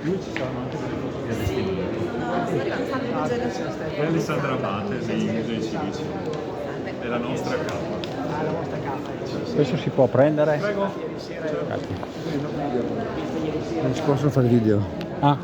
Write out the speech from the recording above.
più ci saranno anche delle foto di allestimento. È Alessandra Abate dei Musei Civici. È la nostra capa. La vostra capa. Questo si può prendere? Prego. Grazie. Non si possono fare video. Ah,